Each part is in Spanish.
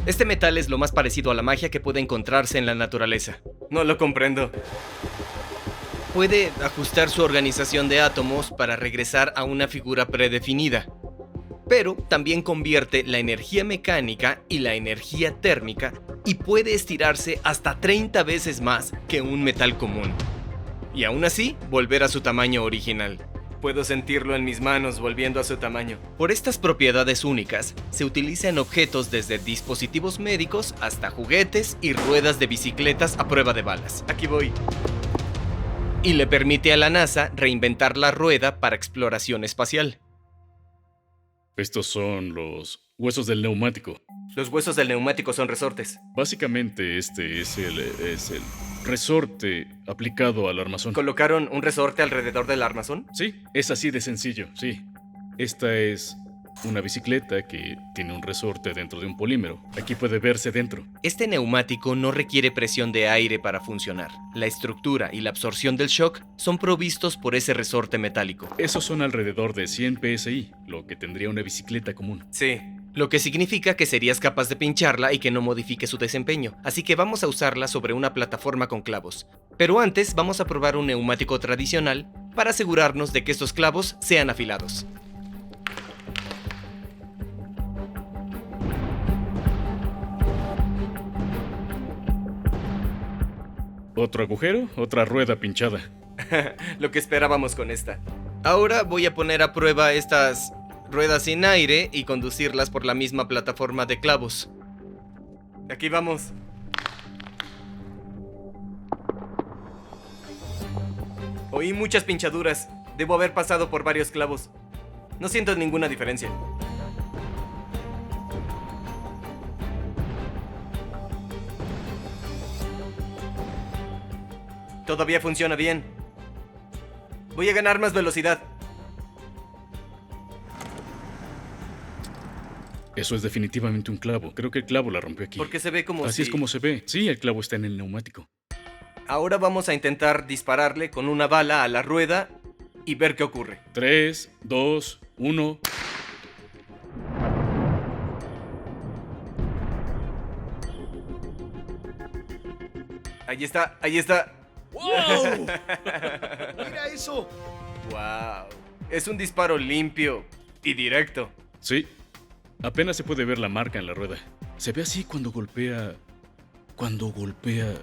Este metal es lo más parecido a la magia que puede encontrarse en la naturaleza. No lo comprendo. Puede ajustar su organización de átomos para regresar a una figura predefinida, pero también convierte la energía mecánica y la energía térmica y puede estirarse hasta 30 veces más que un metal común. Y aún así, volver a su tamaño original. Puedo sentirlo en mis manos volviendo a su tamaño. Por estas propiedades únicas, se utiliza en objetos desde dispositivos médicos hasta juguetes y ruedas de bicicletas a prueba de balas. Aquí voy. Y le permite a la NASA reinventar la rueda para exploración espacial. Estos son los huesos del neumático. Los huesos del neumático son resortes. Básicamente este es el resorte aplicado al armazón. ¿Colocaron un resorte alrededor del armazón? Sí, es así de sencillo, sí. Esta es una bicicleta que tiene un resorte dentro de un polímero. Aquí puede verse dentro. Este neumático no requiere presión de aire para funcionar. La estructura y la absorción del shock son provistos por ese resorte metálico. Esos son alrededor de 100 PSI, lo que tendría una bicicleta común. Sí. Lo que significa que serías capaz de pincharla y que no modifique su desempeño. Así que vamos a usarla sobre una plataforma con clavos. Pero antes vamos a probar un neumático tradicional para asegurarnos de que estos clavos sean afilados. Otro agujero, otra rueda pinchada. Lo que esperábamos con esta. Ahora voy a poner a prueba estas ruedas sin aire y conducirlas por la misma plataforma de clavos. Aquí vamos. Oí muchas pinchaduras. Debo haber pasado por varios clavos. No siento ninguna diferencia. Todavía funciona bien. Voy a ganar más velocidad. Eso es definitivamente un clavo. Creo que el clavo la rompió aquí. Porque se ve como Así si... es como se ve. Sí, el clavo está en el neumático. Ahora vamos a intentar dispararle con una bala a la rueda y ver qué ocurre. 3, 2, 1... Ahí está, ahí está. ¡Wow! ¡Mira eso! Wow. Es un disparo limpio y directo. Sí, apenas se puede ver la marca en la rueda. Se ve así cuando golpea...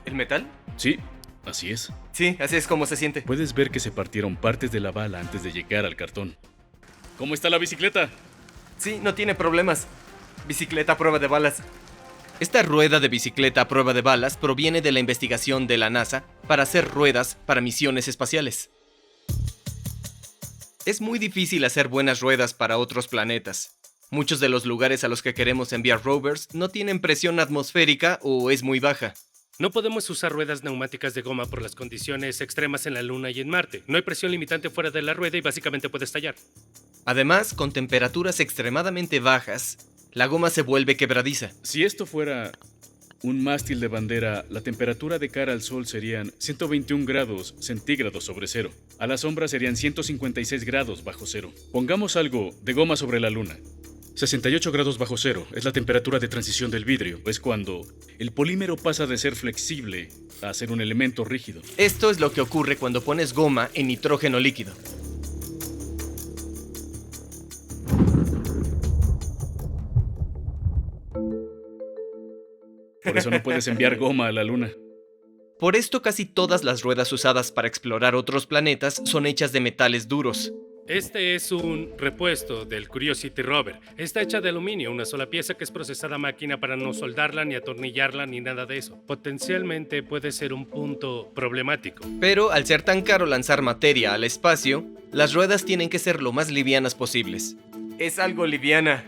¿El metal? Sí, así es. Sí, así es como se siente. Puedes ver que se partieron partes de la bala antes de llegar al cartón. ¿Cómo está la bicicleta? Sí, no tiene problemas. Bicicleta a prueba de balas. Esta rueda de bicicleta a prueba de balas proviene de la investigación de la NASA para hacer ruedas para misiones espaciales. Es muy difícil hacer buenas ruedas para otros planetas. Muchos de los lugares a los que queremos enviar rovers no tienen presión atmosférica o es muy baja. No podemos usar ruedas neumáticas de goma por las condiciones extremas en la Luna y en Marte. No hay presión limitante fuera de la rueda y básicamente puede estallar. Además, con temperaturas extremadamente bajas, la goma se vuelve quebradiza. Si esto fuera un mástil de bandera, la temperatura de cara al sol serían 121 grados centígrados sobre cero. A la sombra serían 156 grados bajo cero. Pongamos algo de goma sobre la luna. 68 grados bajo cero es la temperatura de transición del vidrio. Es cuando el polímero pasa de ser flexible a ser un elemento rígido. Esto es lo que ocurre cuando pones goma en nitrógeno líquido. Por eso no puedes enviar goma a la luna. Por esto casi todas las ruedas usadas para explorar otros planetas son hechas de metales duros. Este es un repuesto del Curiosity Rover. Está hecha de aluminio, una sola pieza que es procesada a máquina para no soldarla, ni atornillarla, ni nada de eso. Potencialmente puede ser un punto problemático. Pero al ser tan caro lanzar materia al espacio, las ruedas tienen que ser lo más livianas posibles. Es algo liviana,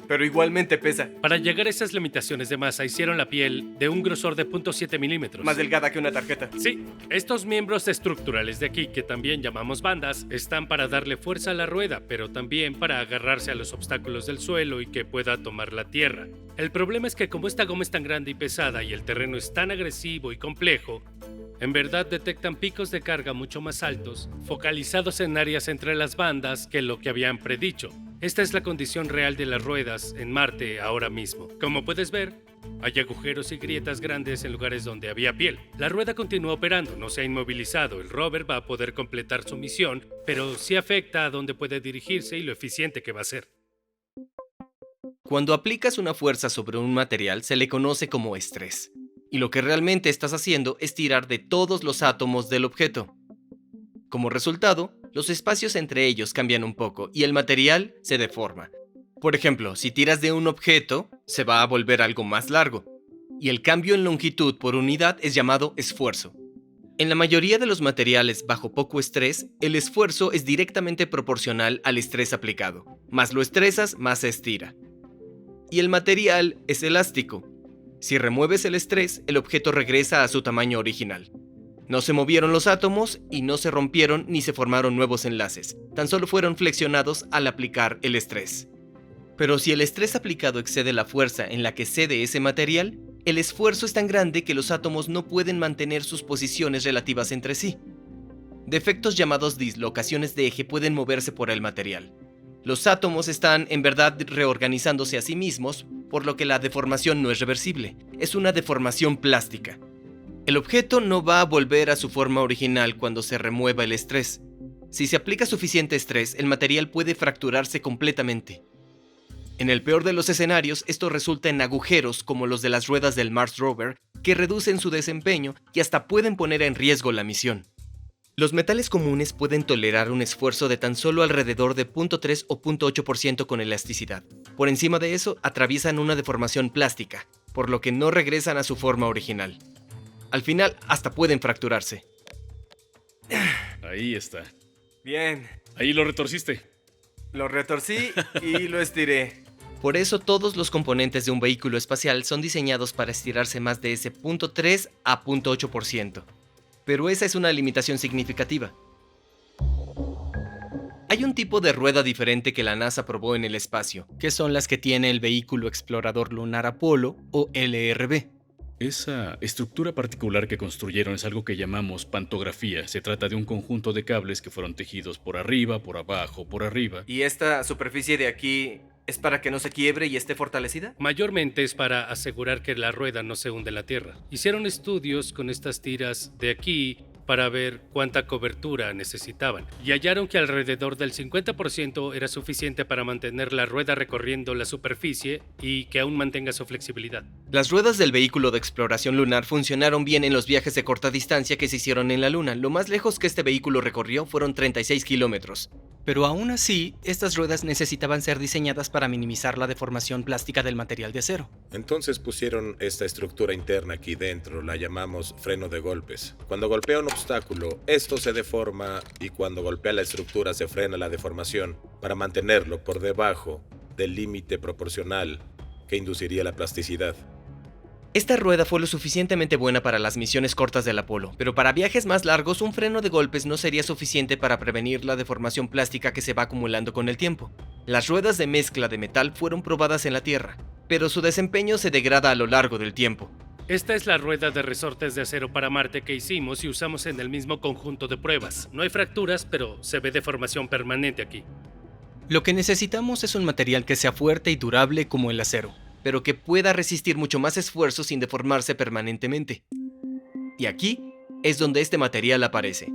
pero igualmente pesa. Para llegar a esas limitaciones de masa, hicieron la piel de un grosor de 0.7 milímetros. Más delgada que una tarjeta. Sí, estos miembros estructurales de aquí, que también llamamos bandas, están para darle fuerza a la rueda, pero también para agarrarse a los obstáculos del suelo y que pueda tomar la tierra. El problema es que como esta goma es tan grande y pesada y el terreno es tan agresivo y complejo, en verdad detectan picos de carga mucho más altos, focalizados en áreas entre las bandas que lo que habían predicho. Esta es la condición real de las ruedas en Marte ahora mismo. Como puedes ver, Hay agujeros y grietas grandes en lugares donde había piel. La rueda continúa operando, no se ha inmovilizado. El rover va a poder completar su misión, pero sí afecta a dónde puede dirigirse y lo eficiente que va a ser. Cuando aplicas una fuerza sobre un material se le conoce como estrés. Y lo que realmente estás haciendo es tirar de todos los átomos del objeto. Como resultado, los espacios entre ellos cambian un poco y el material se deforma. Por ejemplo, si tiras de un objeto, se va a volver algo más largo. Y el cambio en longitud por unidad es llamado esfuerzo. En la mayoría de los materiales bajo poco estrés, el esfuerzo es directamente proporcional al estrés aplicado. Más lo estresas, más se estira. Y el material es elástico. Si remueves el estrés, el objeto regresa a su tamaño original. No se movieron los átomos y no se rompieron ni se formaron nuevos enlaces. Tan solo fueron flexionados al aplicar el estrés. Pero si el estrés aplicado excede la fuerza en la que cede ese material, el esfuerzo es tan grande que los átomos no pueden mantener sus posiciones relativas entre sí. Defectos llamados dislocaciones de eje pueden moverse por el material. Los átomos están en verdad reorganizándose a sí mismos, por lo que la deformación no es reversible, es una deformación plástica. El objeto no va a volver a su forma original cuando se remueva el estrés. Si se aplica suficiente estrés, el material puede fracturarse completamente. En el peor de los escenarios, esto resulta en agujeros como los de las ruedas del Mars Rover, que reducen su desempeño y hasta pueden poner en riesgo la misión. Los metales comunes pueden tolerar un esfuerzo de tan solo alrededor de 0.3 o 0.8% con elasticidad. Por encima de eso, atraviesan una deformación plástica, por lo que no regresan a su forma original. Al final, hasta pueden fracturarse. Ahí está. Bien, Ahí lo retorciste. lo retorcí y lo estiré. Por eso todos los componentes de un vehículo espacial son diseñados para estirarse más de ese 0.3 a 0.8%. Pero esa es una limitación significativa. Hay un tipo de rueda diferente que la NASA probó en el espacio, que son las que tiene el vehículo explorador lunar Apolo o LRB. Esa estructura particular que construyeron es algo que llamamos pantografía. Se trata de un conjunto de cables que fueron tejidos por arriba, por abajo, por arriba. ¿Y esta superficie de aquí es para que no se quiebre y esté fortalecida? Mayormente es para asegurar que la rueda no se hunde en la tierra. Hicieron estudios con estas tiras de aquí para ver cuánta cobertura necesitaban y hallaron que alrededor del 50% era suficiente para mantener la rueda recorriendo la superficie y que aún mantenga su flexibilidad. Las ruedas del vehículo de exploración lunar funcionaron bien en los viajes de corta distancia que se hicieron en la Luna. Lo más lejos que este vehículo recorrió fueron 36 kilómetros. Pero aún así, estas ruedas necesitaban ser diseñadas para minimizar la deformación plástica del material de acero. Entonces pusieron esta estructura interna aquí dentro, la llamamos freno de golpes. Cuando golpea un obstáculo, esto se deforma y cuando golpea la estructura se frena la deformación para mantenerlo por debajo del límite proporcional que induciría la plasticidad. Esta rueda fue lo suficientemente buena para las misiones cortas del Apolo, pero para viajes más largos un freno de golpes no sería suficiente para prevenir la deformación plástica que se va acumulando con el tiempo. Las ruedas de mezcla de metal fueron probadas en la Tierra, pero su desempeño se degrada a lo largo del tiempo. Esta es la rueda de resortes de acero para Marte que hicimos y usamos en el mismo conjunto de pruebas. No hay fracturas, pero se ve deformación permanente aquí. Lo que necesitamos es un material que sea fuerte y durable como el acero, pero que pueda resistir mucho más esfuerzo sin deformarse permanentemente. Y aquí es donde este material aparece.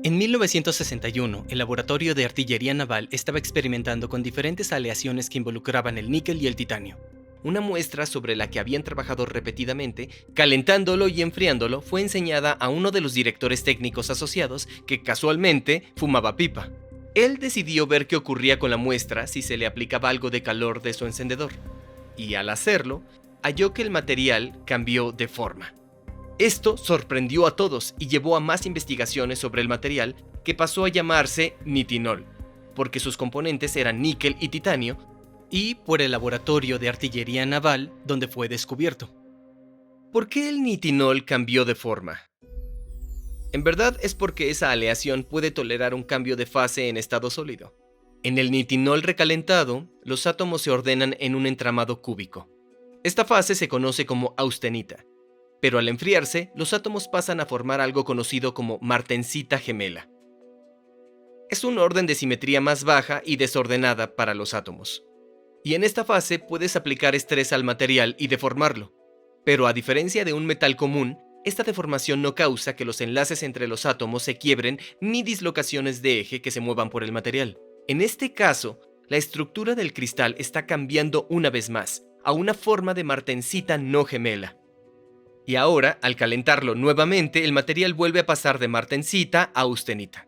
En 1961, el Laboratorio de Artillería Naval estaba experimentando con diferentes aleaciones que involucraban el níquel y el titanio. Una muestra sobre la que habían trabajado repetidamente, calentándolo y enfriándolo, fue enseñada a uno de los directores técnicos asociados que casualmente fumaba pipa. Él decidió ver qué ocurría con la muestra si se le aplicaba algo de calor de su encendedor, y al hacerlo, halló que el material cambió de forma. Esto sorprendió a todos y llevó a más investigaciones sobre el material, que pasó a llamarse nitinol, porque sus componentes eran níquel y titanio, y por el Laboratorio de Artillería Naval donde fue descubierto. ¿Por qué el nitinol cambió de forma? En verdad es porque esa aleación puede tolerar un cambio de fase en estado sólido. En el nitinol recalentado, los átomos se ordenan en un entramado cúbico. Esta fase se conoce como austenita, pero al enfriarse, los átomos pasan a formar algo conocido como martensita gemela. Es un orden de simetría más baja y desordenada para los átomos. Y en esta fase puedes aplicar estrés al material y deformarlo. Pero a diferencia de un metal común, esta deformación no causa que los enlaces entre los átomos se quiebren ni dislocaciones de eje que se muevan por el material. En este caso, la estructura del cristal está cambiando una vez más, a una forma de martensita no gemela. Y ahora, al calentarlo nuevamente, el material vuelve a pasar de martensita a austenita.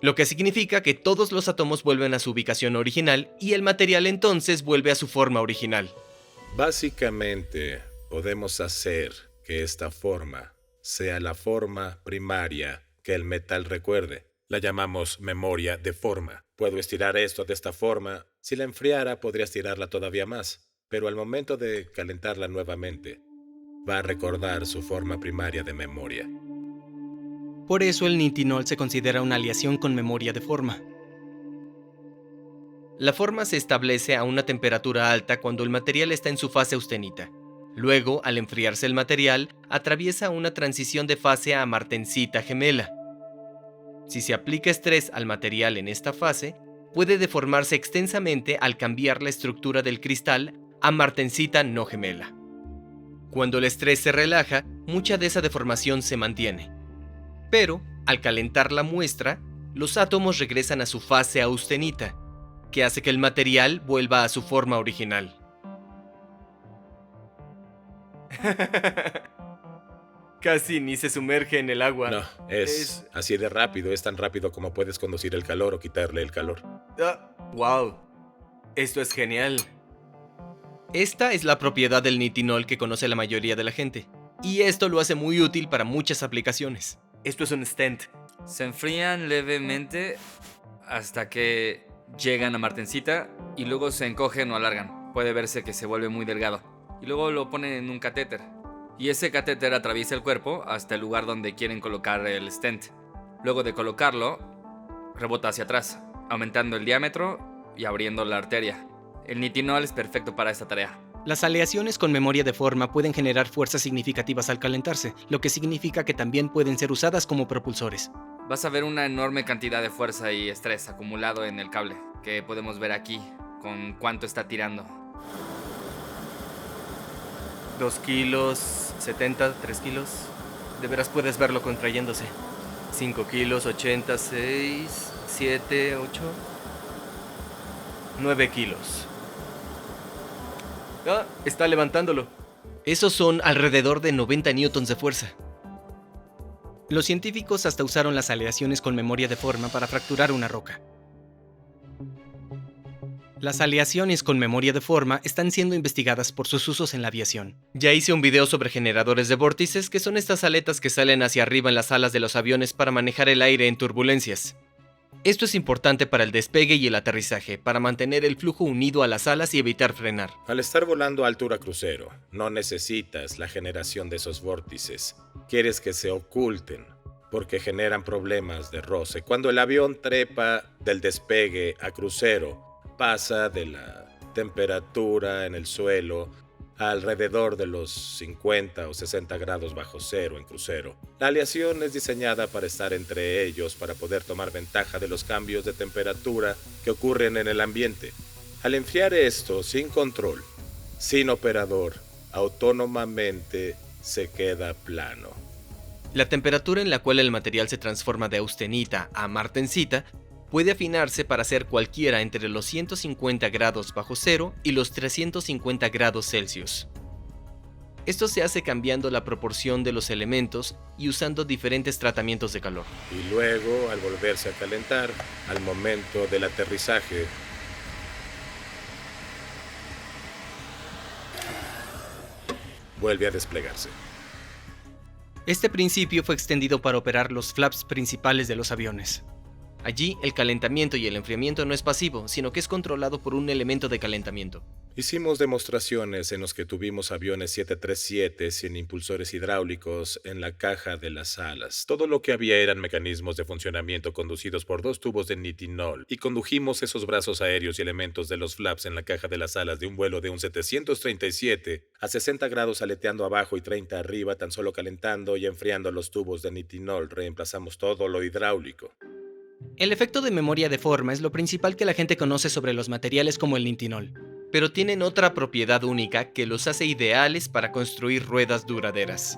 Lo que significa que todos los átomos vuelven a su ubicación original y el material entonces vuelve a su forma original. Básicamente, podemos hacer que esta forma sea la forma primaria que el metal recuerde. La llamamos memoria de forma. Puedo estirar esto de esta forma. Si la enfriara, podría estirarla todavía más. Pero al momento de calentarla nuevamente, va a recordar su forma primaria de memoria. Por eso el nitinol se considera una aleación con memoria de forma. La forma se establece a una temperatura alta cuando el material está en su fase austenita. Luego, al enfriarse el material, atraviesa una transición de fase a martensita gemela. Si se aplica estrés al material en esta fase, puede deformarse extensamente al cambiar la estructura del cristal a martensita no gemela. Cuando el estrés se relaja, mucha de esa deformación se mantiene. Pero, al calentar la muestra, los átomos regresan a su fase austenita, que hace que el material vuelva a su forma original. Casi ni se sumerge en el agua. No, es así de rápido. Es tan rápido como puedes conducir el calor o quitarle el calor. ¡Wow! Esto es genial. Esta es la propiedad del nitinol que conoce la mayoría de la gente, y esto lo hace muy útil para muchas aplicaciones. Esto es un stent. Se enfrían levemente hasta que llegan a martensita y luego se encogen o alargan. Puede verse que se vuelve muy delgado. Y luego lo ponen en un catéter. Y ese catéter atraviesa el cuerpo hasta el lugar donde quieren colocar el stent. Luego de colocarlo, rebota hacia atrás, aumentando el diámetro y abriendo la arteria. El nitinol es perfecto para esta tarea. Las aleaciones con memoria de forma pueden generar fuerzas significativas al calentarse, lo que significa que también pueden ser usadas como propulsores. Vas a ver una enorme cantidad de fuerza y estrés acumulado en el cable, que podemos ver aquí, con cuánto está tirando. 2 kilos, 70, 3 kilos. De veras puedes verlo contrayéndose. 5 kilos, 80, 6, 7, 8, 9 kilos. Está levantándolo. Esos son alrededor de 90 newtons de fuerza. Los científicos hasta usaron las aleaciones con memoria de forma para fracturar una roca. Las aleaciones con memoria de forma están siendo investigadas por sus usos en la aviación. Ya hice un video sobre generadores de vórtices, que son estas aletas que salen hacia arriba en las alas de los aviones para manejar el aire en turbulencias. Esto es importante para el despegue y el aterrizaje, para mantener el flujo unido a las alas y evitar frenar. Al estar volando a altura crucero, no necesitas la generación de esos vórtices. Quieres que se oculten, porque generan problemas de roce. Cuando el avión trepa del despegue a crucero, pasa de la temperatura en el suelo a alrededor de los 50 o 60 grados bajo cero en crucero. La aleación es diseñada para estar entre ellos, para poder tomar ventaja de los cambios de temperatura que ocurren en el ambiente. Al enfriar esto sin control, sin operador, autónomamente se queda plano. La temperatura en la cual el material se transforma de austenita a martensita puede afinarse para ser cualquiera entre los 150 grados bajo cero y los 350 grados Celsius. Esto se hace cambiando la proporción de los elementos y usando diferentes tratamientos de calor. Y luego, al volverse a calentar, al momento del aterrizaje, vuelve a desplegarse. Este principio fue extendido para operar los flaps principales de los aviones. Allí, el calentamiento y el enfriamiento no es pasivo, sino que es controlado por un elemento de calentamiento. Hicimos demostraciones en los que tuvimos aviones 737 sin impulsores hidráulicos en la caja de las alas. Todo lo que había eran mecanismos de funcionamiento conducidos por 2 tubos de nitinol, y condujimos esos brazos aéreos y elementos de los flaps en la caja de las alas de un vuelo de un 737 a 60 grados aleteando abajo y 30 arriba, tan solo calentando y enfriando los tubos de nitinol. Reemplazamos todo lo hidráulico. El efecto de memoria de forma es lo principal que la gente conoce sobre los materiales como el nitinol. pero tienen otra propiedad única que los hace ideales para construir ruedas duraderas.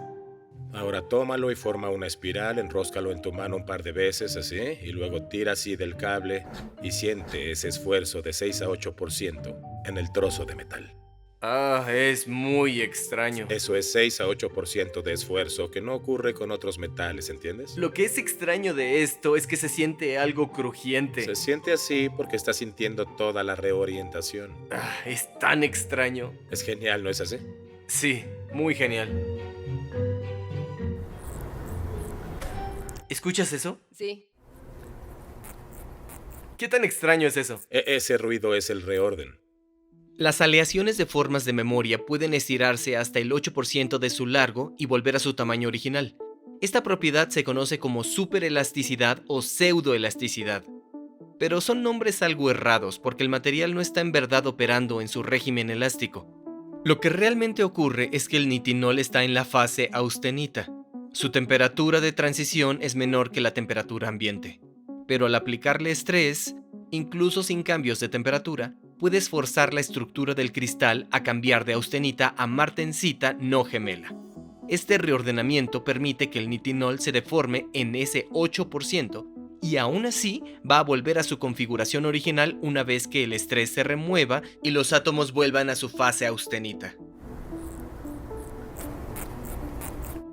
Ahora tómalo y forma una espiral, enróscalo en tu mano un par de veces así, y luego tira así del cable y siente ese esfuerzo de 6 a 8% en el trozo de metal. Ah, es muy extraño. Eso es 6 a 8% de esfuerzo que no ocurre con otros metales, ¿entiendes? Lo que es extraño de esto es que se siente algo crujiente. Se siente así porque está sintiendo toda la reorientación. Ah, es tan extraño. Es genial, ¿no es así? Sí, muy genial. ¿Escuchas eso? Sí. ¿Qué tan extraño es eso? Ese ruido es el reorden. Las aleaciones de formas de memoria pueden estirarse hasta el 8% de su largo y volver a su tamaño original. Esta propiedad se conoce como superelasticidad o pseudoelasticidad. Pero son nombres algo errados porque el material no está en verdad operando en su régimen elástico. Lo que realmente ocurre es que el nitinol está en la fase austenita. Su temperatura de transición es menor que la temperatura ambiente. Pero al aplicarle estrés, incluso sin cambios de temperatura, puedes forzar la estructura del cristal a cambiar de austenita a martensita no gemela. Este reordenamiento permite que el nitinol se deforme en ese 8% y aún así va a volver a su configuración original una vez que el estrés se remueva y los átomos vuelvan a su fase austenita.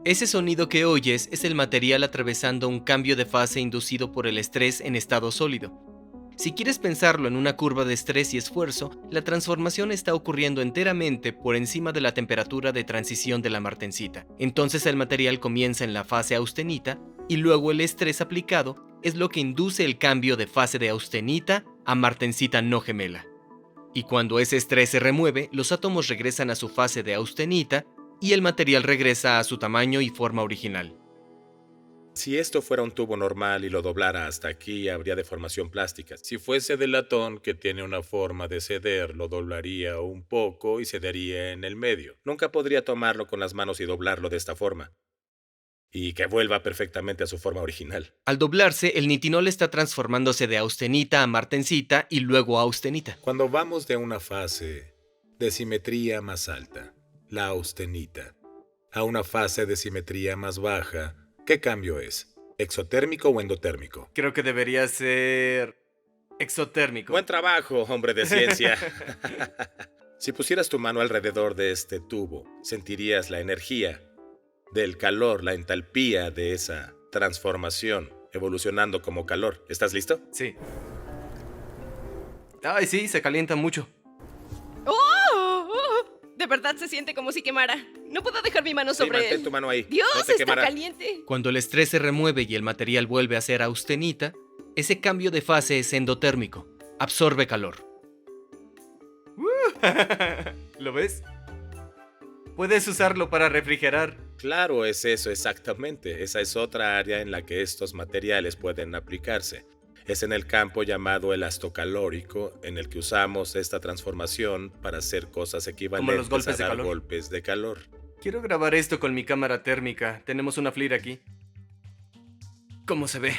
Ese sonido que oyes es el material atravesando un cambio de fase inducido por el estrés en estado sólido. Si quieres pensarlo en una curva de estrés y esfuerzo, la transformación está ocurriendo enteramente por encima de la temperatura de transición de la martensita. Entonces el material comienza en la fase austenita y luego el estrés aplicado es lo que induce el cambio de fase de austenita a martensita no gemela. Y cuando ese estrés se remueve, los átomos regresan a su fase de austenita y el material regresa a su tamaño y forma original. Si esto fuera un tubo normal y lo doblara hasta aquí, habría deformación plástica. Si fuese de latón, que tiene una forma de ceder, lo doblaría un poco y cedería en el medio. Nunca podría tomarlo con las manos y doblarlo de esta forma. Y que vuelva perfectamente a su forma original. Al doblarse, el nitinol está transformándose de austenita a martensita y luego a austenita. Cuando vamos de una fase de simetría más alta, la austenita, a una fase de simetría más baja, ¿qué cambio es? ¿Exotérmico o endotérmico? Creo que debería ser exotérmico. Buen trabajo, hombre de ciencia. Si pusieras tu mano alrededor de este tubo, sentirías la energía del calor, la entalpía de esa transformación, evolucionando como calor. ¿Estás listo? Sí. Ay, sí, se calienta mucho. De verdad se siente como si quemara. No puedo dejar mi mano Sí, sobre mantén él. tu mano ahí. Dios, No te está quemará. caliente. Cuando el estrés se remueve y el material vuelve a ser austenita, ese cambio de fase es endotérmico. Absorbe calor. ¿Lo ves? Puedes usarlo para refrigerar. Claro, es eso exactamente. Esa es otra área en la que estos materiales pueden aplicarse. Es en el campo llamado elastocalórico, en el que usamos esta transformación para hacer cosas equivalentes los golpes a de dar calor. golpes de calor. Quiero grabar esto con mi cámara térmica. Tenemos una FLIR aquí. ¿Cómo se ve?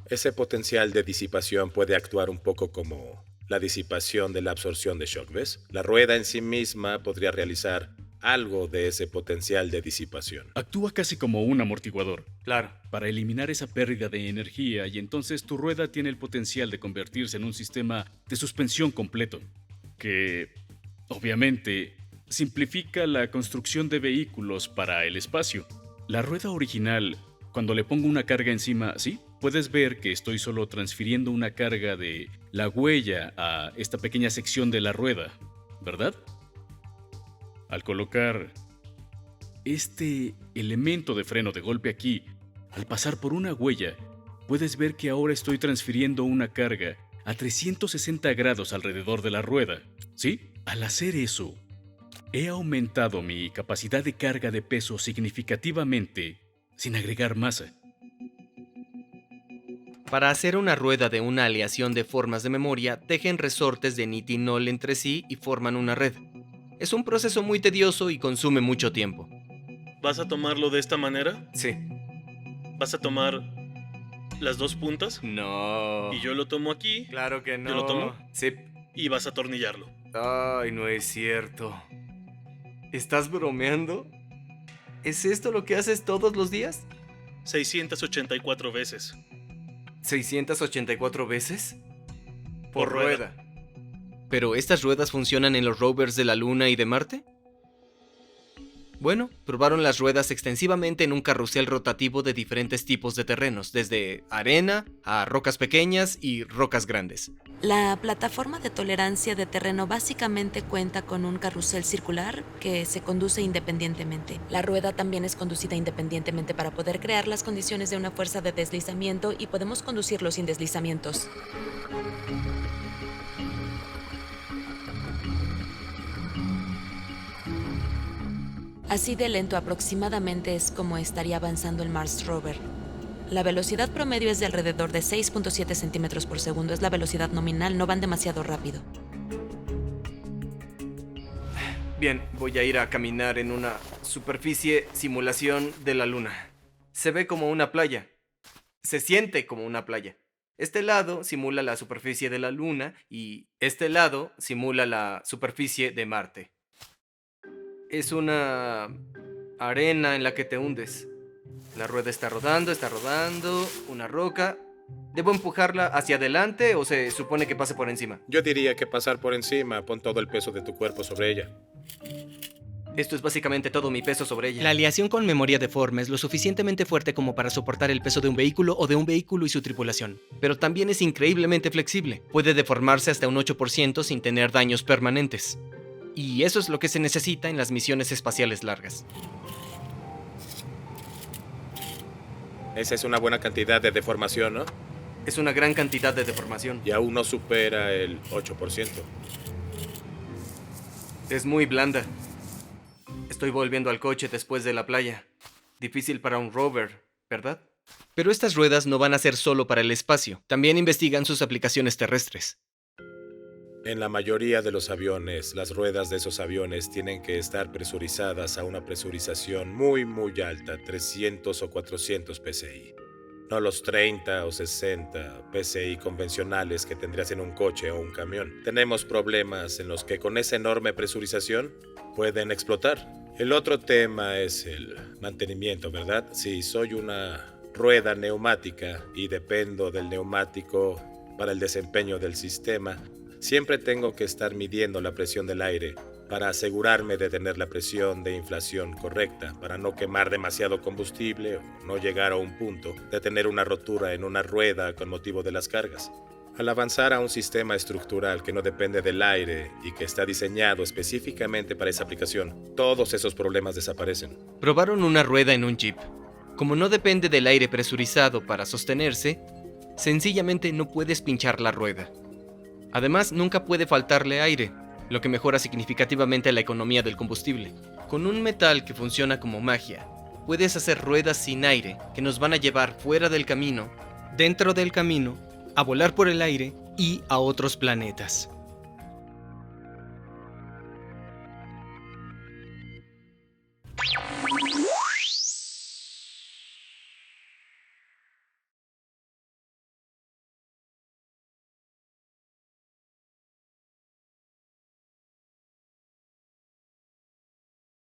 Ese potencial de disipación puede actuar un poco como la disipación de la absorción de shock, ¿ves? La rueda en sí misma podría realizar algo de ese potencial de disipación. Actúa casi como un amortiguador Claro. para eliminar esa pérdida de energía y entonces tu rueda tiene el potencial de convertirse en un sistema de suspensión completo, que obviamente simplifica la construcción de vehículos para el espacio. La rueda original, cuando le pongo una carga encima, sí, puedes ver que estoy solo transfiriendo una carga de la huella a esta pequeña sección de la rueda, ¿verdad? Al colocar este elemento de freno de golpe aquí, al pasar por una huella, puedes ver que ahora estoy transfiriendo una carga a 360 grados alrededor de la rueda, ¿sí? Al hacer eso, he aumentado mi capacidad de carga de peso significativamente sin agregar masa. Para hacer una rueda de una aleación de formas de memoria, tejen resortes de nitinol entre sí y forman una red. Es un proceso muy tedioso y consume mucho tiempo. ¿Vas a tomarlo de esta manera? Sí. ¿Vas a tomar las dos puntas? No. Y yo lo tomo aquí. Claro que no. ¿Yo lo tomo? Sí. y vas a atornillarlo. Ay, no es cierto. ¿Estás bromeando? ¿Es esto lo que haces todos los días? 684 veces. ¿684 veces? Por Por rueda. ¿Pero estas ruedas funcionan en los rovers de la Luna y de Marte? Bueno, probaron las ruedas extensivamente en un carrusel rotativo de diferentes tipos de terrenos, desde arena a rocas pequeñas y rocas grandes. La plataforma de tolerancia de terreno básicamente cuenta con un carrusel circular que se conduce independientemente. La rueda también es conducida independientemente para poder crear las condiciones de una fuerza de deslizamiento y podemos conducirlo sin deslizamientos. Así de lento aproximadamente es como estaría avanzando el Mars Rover. La velocidad promedio es de alrededor de 6.7 centímetros por segundo. Es la velocidad nominal, no van demasiado rápido. Bien, voy a ir a caminar en una superficie simulación de la Luna. Se ve como una playa. Se siente como una playa. Este lado simula la superficie de la Luna y este lado simula la superficie de Marte. Es una arena en la que te hundes. La rueda está rodando, una roca. ¿Debo empujarla hacia adelante o se supone que pase por encima? Yo diría que pasar por encima, pon todo el peso de tu cuerpo sobre ella. Esto es básicamente todo mi peso sobre ella. La aleación con memoria deforme es lo suficientemente fuerte como para soportar el peso de un vehículo o de un vehículo y su tripulación. Pero también es increíblemente flexible. Puede deformarse hasta un 8% sin tener daños permanentes. Y eso es lo que se necesita en las misiones espaciales largas. Esa es una buena cantidad de deformación, ¿no? Es una gran cantidad de deformación. Y aún no supera el 8%. Es muy blanda. Estoy volviendo al coche después de la playa. Difícil para un rover, ¿verdad? Pero estas ruedas no van a ser solo para el espacio. También investigan sus aplicaciones terrestres. En la mayoría de los aviones, las ruedas de esos aviones tienen que estar presurizadas a una presurización muy alta, 300 o 400 psi. No los 30 o 60 psi convencionales que tendrías en un coche o un camión. Tenemos problemas en los que con esa enorme presurización pueden explotar. El otro tema es el mantenimiento, ¿verdad? Si soy una rueda neumática y dependo del neumático para el desempeño del sistema, siempre tengo que estar midiendo la presión del aire para asegurarme de tener la presión de inflación correcta, para no quemar demasiado combustible o no llegar a un punto de tener una rotura en una rueda con motivo de las cargas. Al avanzar a un sistema estructural que no depende del aire y que está diseñado específicamente para esa aplicación, todos esos problemas desaparecen. Probaron una rueda en un jeep. Como no depende del aire presurizado para sostenerse, sencillamente no puedes pinchar la rueda. Además, nunca puede faltarle aire, lo que mejora significativamente la economía del combustible. Con un metal que funciona como magia, puedes hacer ruedas sin aire que nos van a llevar fuera del camino, dentro del camino, a volar por el aire y a otros planetas.